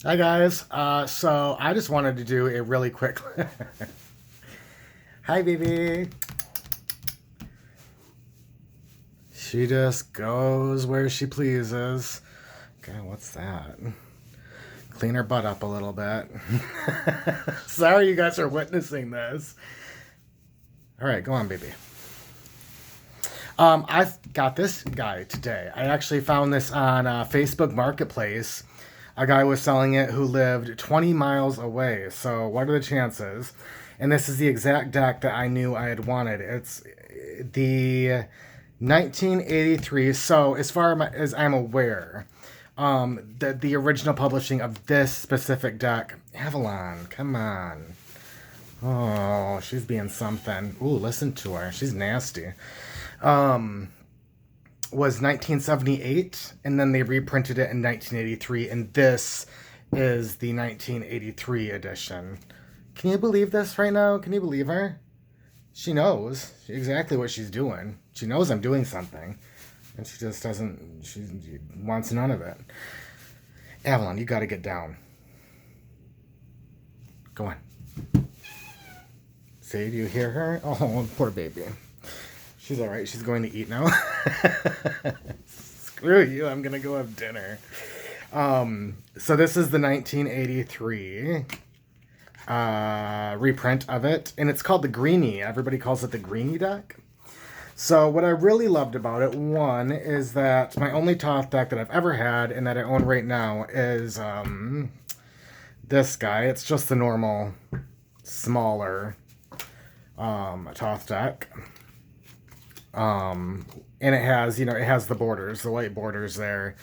Hi guys. So I just wanted to do a really quick. Hi, baby. She just goes where she pleases. God, what's that? Clean her butt up a little bit. Sorry, you guys are witnessing this. All right, go on, baby. I've got this guy today. I actually found this on Facebook Marketplace. A guy was selling it who lived 20 miles away. So, what are the chances? And this is the exact deck that I knew I had wanted. It's the 1983. So, as far as I'm aware, the original publishing of this specific deck, Avalon, come on. Oh, she's being something. Ooh, listen to her. She's nasty. Um, was 1978, and then they reprinted it in 1983, and this is the 1983 edition. Can you believe this right now? Can you believe her? She knows exactly what she's doing. She knows I'm doing something, and she just doesn't. She wants none of it. Avalon, you got to get down. Go on. See, do you hear her? Oh, poor baby. She's all right. She's going to eat now. Screw you. I'm going to go have dinner. So this is the 1983 reprint of it, and it's called the Greenie. Everybody calls it the Greenie deck. So what I really loved about it, one, is that my only Thoth deck that I've ever had and that I own right now is this guy. It's just the normal, smaller Thoth deck. And it has, it has the borders, the white borders there.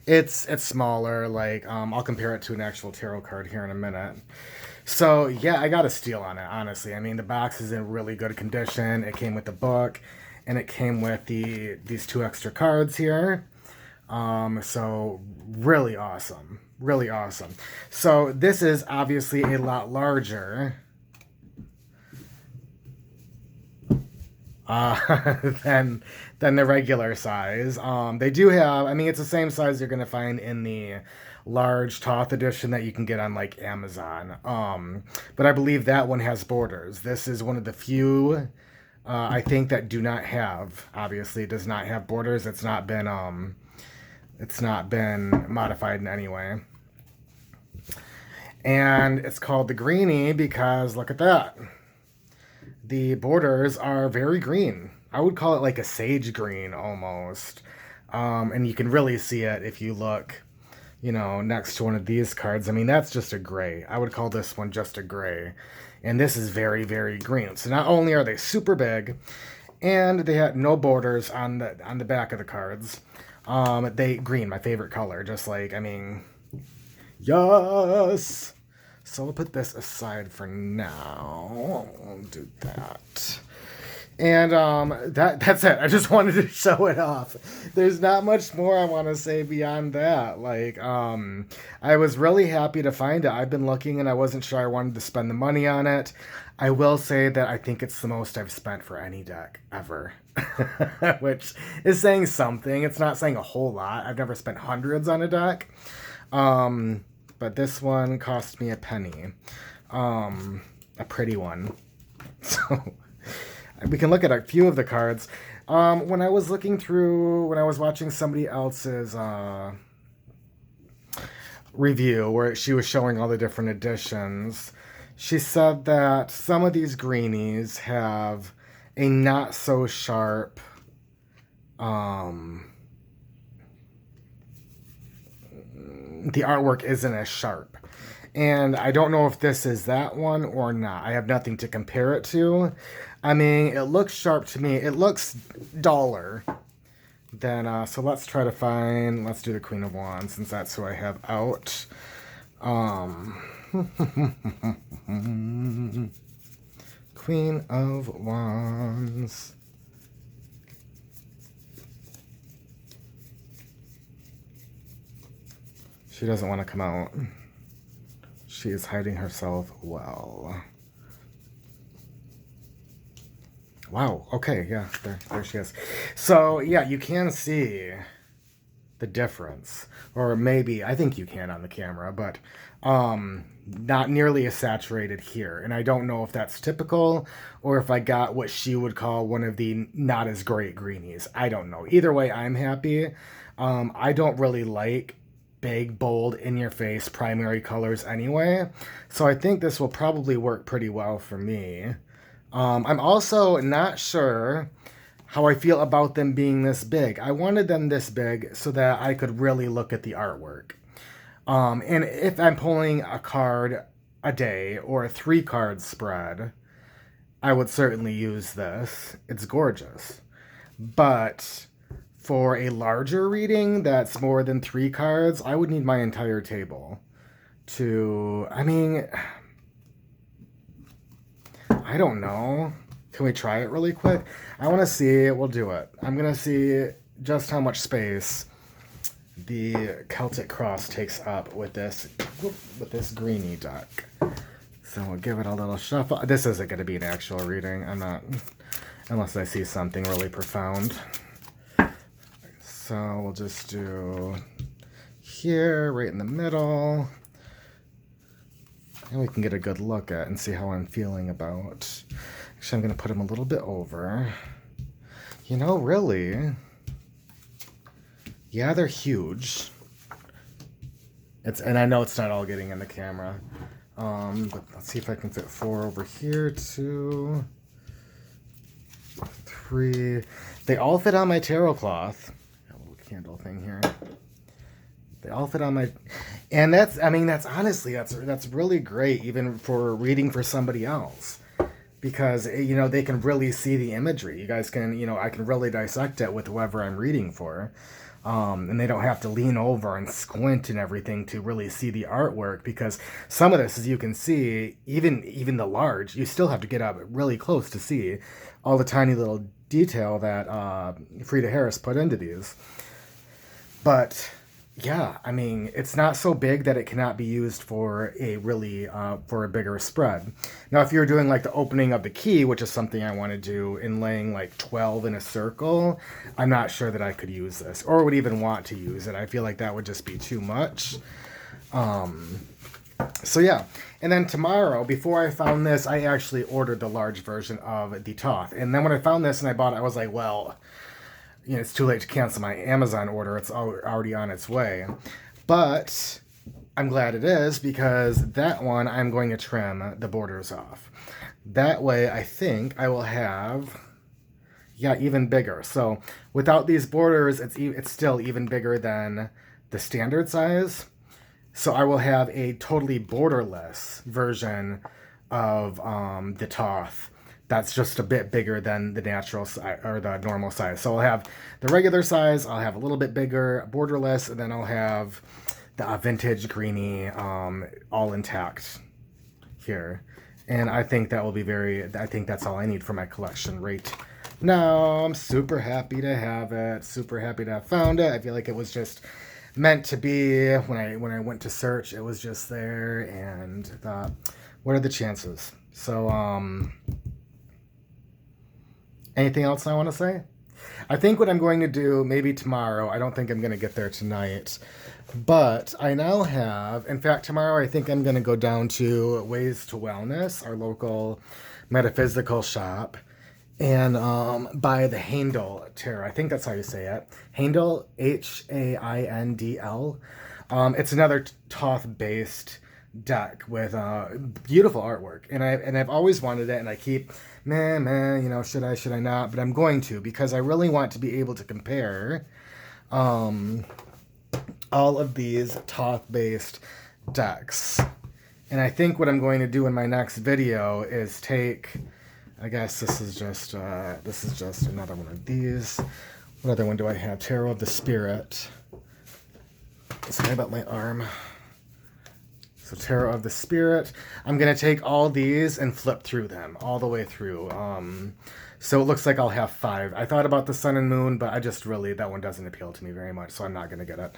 It's smaller. Like, I'll compare it to an actual tarot card here in a minute. So yeah, I got a steal on it, honestly. I mean, the box is in really good condition. It came with the book, and it came with these two extra cards here. So really awesome, really awesome. So this is obviously a lot larger than the regular size. They do have. I mean, it's the same size you're gonna find in the large Thoth edition that you can get on like Amazon. But I believe that one has borders. This is one of the few. I think that do not have. Obviously, it does not have borders. It's not been. It's not been modified in any way. And it's called the Greenie because look at that. The borders are very green. I would call it like a sage green almost. And you can really see it if you look, next to one of these cards. I mean, that's just a gray. I would call this one just a gray. And this is very, very green. So not only are they super big, and they had no borders on the back of the cards. They green, my favorite color. Just like, I mean, yes. So we'll put this aside for now. I'll do that. And that's it. I just wanted to show it off. There's not much more I want to say beyond that. Like, I was really happy to find it. I've been looking and I wasn't sure I wanted to spend the money on it. I will say that I think it's the most I've spent for any deck ever. Which is saying something. It's not saying a whole lot. I've never spent hundreds on a deck. But this one cost me a penny. A pretty one. So we can look at a few of the cards. When I was watching somebody else's review where she was showing all the different editions, she said that some of these greenies have a not so sharp the artwork isn't as sharp. And I don't know if this is that one or not. I have nothing to compare it to. I mean, it looks sharp to me. It looks duller than, so let's try to find, let's do the Queen of Wands since that's who I have out. Queen of Wands. She doesn't want to come out. She is hiding herself well. Wow, okay, yeah, there she is. So, yeah, you can see the difference. Or maybe, I think you can on the camera, but not nearly as saturated here. And I don't know if that's typical or if I got what she would call one of the not as great greenies. I don't know. Either way, I'm happy. I don't really like big, bold, in-your-face primary colors anyway. So I think this will probably work pretty well for me. I'm also not sure how I feel about them being this big. I wanted them this big so that I could really look at the artwork. And if I'm pulling a card a day or a 3-card spread, I would certainly use this. It's gorgeous. But for a larger reading that's more than 3 cards, I would need my entire table to, I mean, I don't know. Can we try it really quick? I want to see. We'll do it. I'm going to see just how much space the Celtic Cross takes up with this Greenie deck. So we'll give it a little shuffle. This isn't going to be an actual reading. I'm not, unless I see something really profound. So we'll just do here, right in the middle. And we can get a good look at and see how I'm feeling about. Actually, I'm going to put them a little bit over. You know, really, yeah, they're huge. And I know it's not all getting in the camera. But let's see if I can fit 4 over here. 2, 3. They all fit on my tarot cloth. A little candle thing here. They all fit on my, and that's, I mean, that's honestly, that's really great, even for reading for somebody else, because, you know, they can really see the imagery. You guys can, you know, I can really dissect it with whoever I'm reading for. And they don't have to lean over and squint and everything to really see the artwork, because some of this, as you can see, even the large, you still have to get up really close to see all the tiny little detail that Frida Harris put into these. But yeah, I mean, it's not so big that it cannot be used for a really, for a bigger spread. Now, if you're doing like the opening of the key, which is something I want to do, in laying like 12 in a circle, I'm not sure that I could use this or would even want to use it. I feel like that would just be too much. So yeah, and then tomorrow, before I found this, I actually ordered the large version of the Thoth. And then when I found this and I bought it, I was like, well, you know, it's too late to cancel my Amazon order. It's already on its way. But I'm glad it is, because that one I'm going to trim the borders off. That way I think I will have, yeah, even bigger. So without these borders, it's still even bigger than the standard size. So I will have a totally borderless version of the Thoth. That's just a bit bigger than the natural size or the normal size. So I'll have the regular size, I'll have a little bit bigger, borderless, and then I'll have the vintage Greenie all intact here. And I think that will be I think that's all I need for my collection right now. I'm super happy to have it, super happy to have found it. I feel like it was just meant to be. When I went to search, it was just there, and thought, what are the chances? So, anything else I want to say? I think what I'm going to do, maybe tomorrow, I don't think I'm going to get there tonight, but I now have, in fact, tomorrow I think I'm going to go down to Ways to Wellness, our local metaphysical shop, and buy the Handel Tarot. I think that's how you say it. Handel, Haindl. It's another Thoth-based deck with beautiful artwork, and I've always wanted it, and I keep you know, should I not, but I'm going to, because I really want to be able to compare all of these Thoth-based decks. And I think what I'm going to do in my next video is take, I guess this is just another one of these. What other one do I have? Tarot of the Spirit. Sorry about my arm. So Tarot of the Spirit. I'm going to take all these and flip through them all the way through. So it looks like I'll have 5. I thought about the Sun and Moon, but I just really, that one doesn't appeal to me very much, so I'm not going to get it.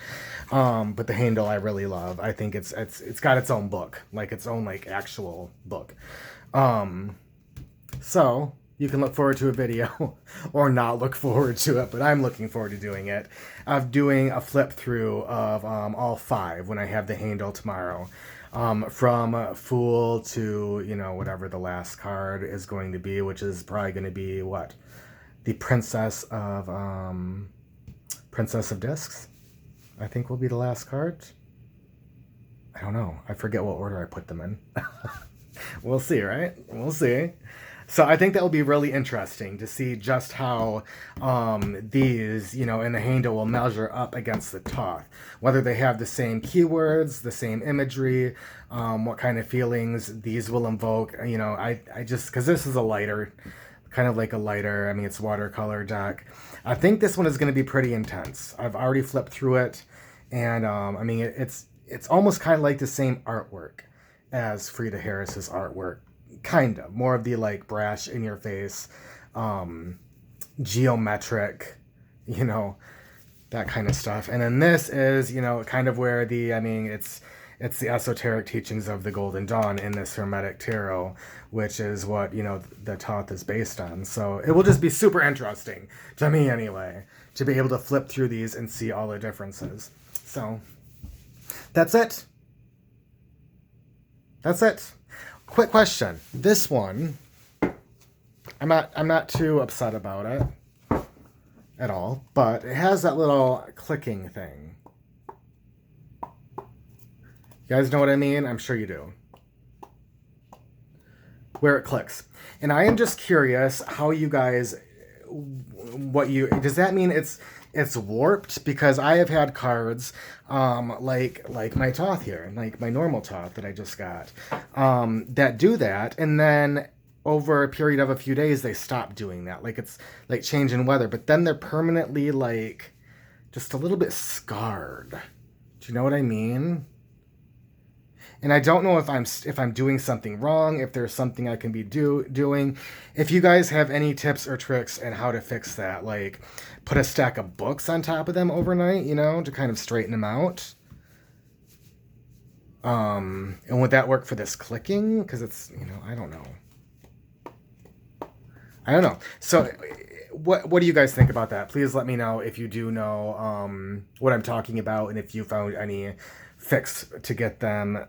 But the Handel I really love. I think it's got its own book, like its own like actual book. So you can look forward to a video or not look forward to it, but I'm looking forward to doing it, of doing a flip through of all 5 when I have the handle tomorrow. From Fool to, you know, whatever the last card is going to be, which is probably going to be what? The Princess of Discs, I think will be the last card. I don't know. I forget what order I put them in. We'll see, right? We'll see. So I think that will be really interesting to see just how these, you know, in the handle will measure up against the Thoth. Whether they have the same keywords, the same imagery, what kind of feelings these will invoke. You know, I just, because this is a lighter, kind of like a lighter, I mean, it's watercolor deck. I think this one is going to be pretty intense. I've already flipped through it, and I mean, it's almost kind of like the same artwork as Frida Harris's artwork. Kind of more of the like brash in your face, geometric, you know, that kind of stuff. And then this is, you know, kind of where the, I mean, it's the esoteric teachings of the Golden Dawn in this Hermetic Tarot, which is what, you know, the Thoth is based on. So it will just be super interesting to me anyway, to be able to flip through these and see all the differences. So that's it. That's it. Quick question. This one, I'm not too upset about it at all, but it has that little clicking thing. You guys know what I mean? I'm sure you do. Where it clicks. And I am just curious how you guys, does that mean it's warped? Because I have had cards like my Thoth here, like my normal Thoth that I just got, that do that, and then over a period of a few days they stop doing that. Like it's like changing weather, but then they're permanently like just a little bit scarred. Do you know what I mean? And I don't know if I'm doing something wrong, if there's something I can be doing. If you guys have any tips or tricks and how to fix that, like put a stack of books on top of them overnight, you know, to kind of straighten them out. And would that work for this clicking? Because it's, you know, I don't know. So what do you guys think about that? Please let me know if you do know what I'm talking about, and if you found any fix to get them,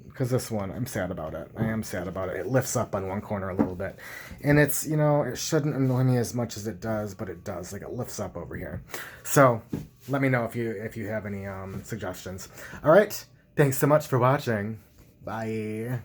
because this one, I'm sad about it. I am sad about it. It lifts up on one corner a little bit, and it's, you know, it shouldn't annoy me as much as it does, but it does. Like, it lifts up over here. So let me know if you have any suggestions. All right, thanks so much for watching. Bye.